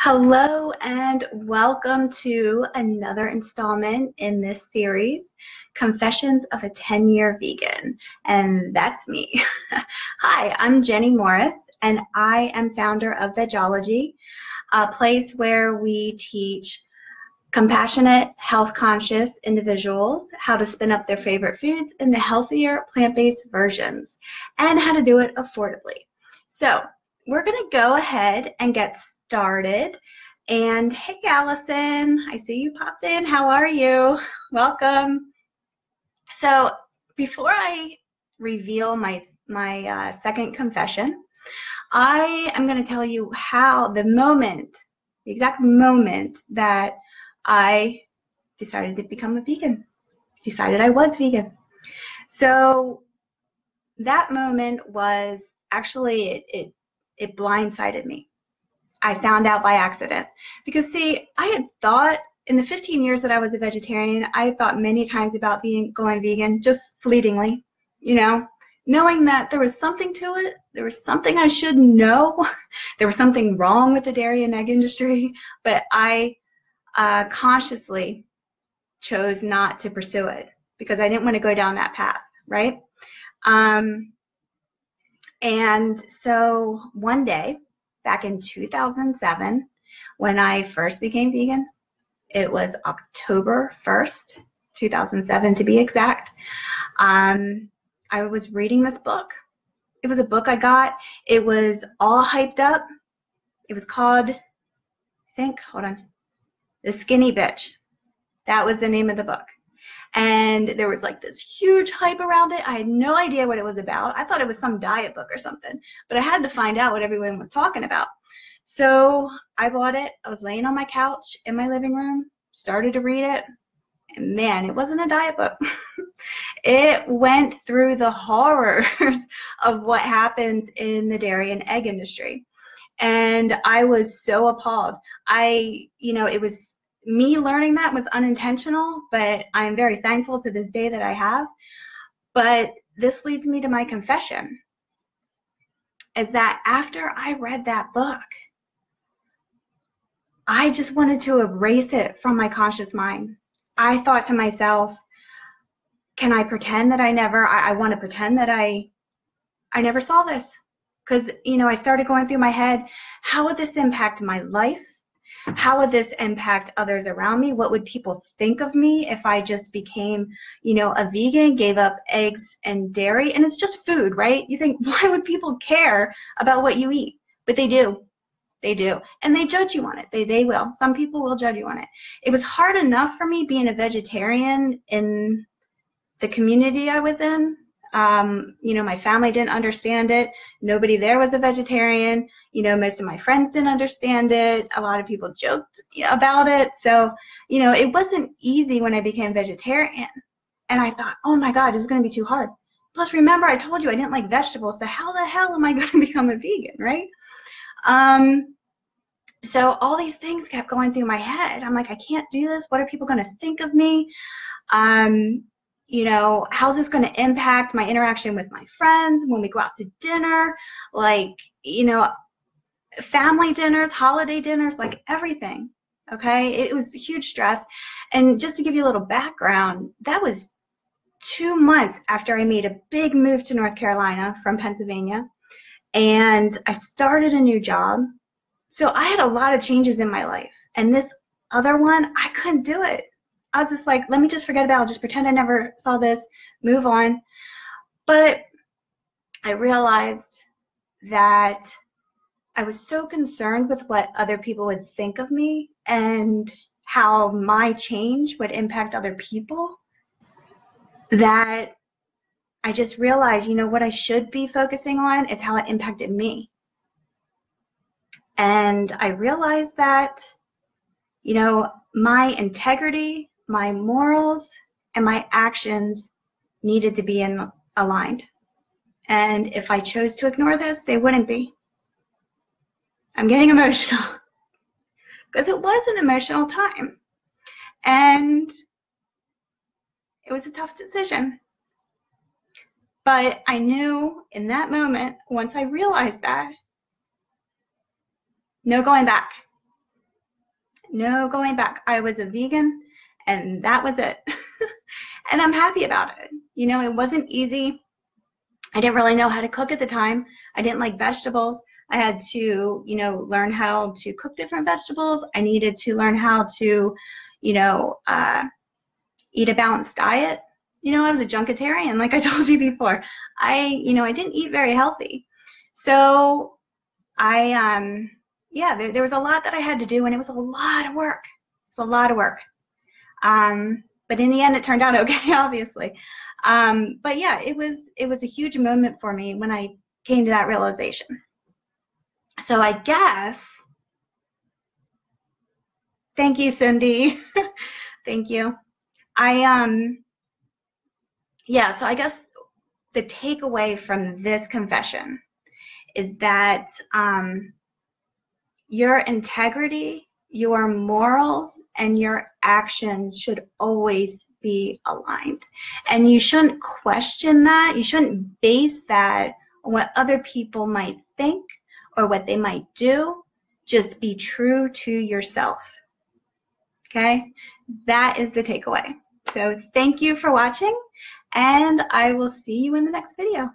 Hello and welcome to another installment in this series, Confessions of a 10-Year Vegan. And that's me. Hi, I'm Jenny Morris, and I am founder of Vegology, a place where we teach compassionate, health-conscious individuals how to spin up their favorite foods into healthier, plant-based versions, and how to do it affordably. So we're going to go ahead and get started. And hey, Allison, I see you popped in. How are you? Welcome. So before I reveal my second confession, I am going to tell you how the exact moment that I decided to become a vegan, decided I was vegan. So that moment was actually, it blindsided me. I found out by accident. Because see, I had thought in the 15 years that I was a vegetarian, I had thought many times about going vegan, just fleetingly, knowing that there was something to it, there was something I should know, there was something wrong with the dairy and egg industry, but I consciously chose not to pursue it because I didn't want to go down that path, right? And so one day, back in 2007, when I first became vegan, it was October 1st, 2007 to be exact, I was reading this book. It was a book I got. It was all hyped up. It was called, The Skinny Bitch. That was the name of the book. And there was like this huge hype around it. I had no idea what it was about. I thought it was some diet book or something, but I had to find out what everyone was talking about. So I bought it. I was laying on my couch in my living room, started to read it, and man, it wasn't a diet book. It went through the horrors of what happens in the dairy and egg industry. And I was so appalled. It was me learning that was unintentional, but I am very thankful to this day that I have. But this leads me to my confession, is that after I read that book, I just wanted to erase it from my conscious mind. I thought to myself, can I pretend that I want to pretend that I never saw this? Because, I started going through my head, how would this impact my life? How would this impact others around me? What would people think of me if I just became, a vegan, gave up eggs and dairy? And it's just food, right? You think, why would people care about what you eat? But they do. They do. And they judge you on it. They will. Some people will judge you on it. It was hard enough for me being a vegetarian in the community I was in. My family didn't understand it. Nobody there was a vegetarian. Most of my friends didn't understand it. A lot of people joked about it. So, it wasn't easy when I became vegetarian. And I thought, oh my God, it's going to be too hard. Plus, remember, I told you I didn't like vegetables. So how the hell am I going to become a vegan, right? So all these things kept going through my head. I'm like, I can't do this. What are people going to think of me? How's this going to impact my interaction with my friends when we go out to dinner, family dinners, holiday dinners, like everything. Okay. It was huge stress. And just to give you a little background, that was 2 months after I made a big move to North Carolina from Pennsylvania, and I started a new job. So I had a lot of changes in my life, and this other one, I couldn't do it. I was just like, let me just forget about it. I'll just pretend I never saw this, move on. But I realized that I was so concerned with what other people would think of me and how my change would impact other people that I just realized, what I should be focusing on is how it impacted me. And I realized that, my integrity, my morals, and my actions needed to be aligned. And if I chose to ignore this, they wouldn't be. I'm getting emotional because it was an emotional time. And it was a tough decision. But I knew in that moment, once I realized that, no going back. no going back. I was a vegan, and that was it. And I'm happy about it. You know, it wasn't easy. I didn't really know how to cook at the time. I didn't like vegetables. I had to, you know, learn how to cook different vegetables. I needed to learn how to, you know, eat a balanced diet. You know, I was a junketarian, like I told you before. You know, I didn't eat very healthy. So yeah, there was a lot that I had to do, and it was a lot of work. It's a lot of work. But in the end, it turned out okay, obviously. But yeah, it was a huge moment for me when I came to that realization. So I guess, thank you, Cindy. Thank you. Yeah, so I guess the takeaway from this confession is that your integrity, your morals, and your actions should always be aligned. And you shouldn't question that. You shouldn't base that on what other people might think or what they might do. Just be true to yourself. Okay? That is the takeaway. So thank you for watching, and I will see you in the next video.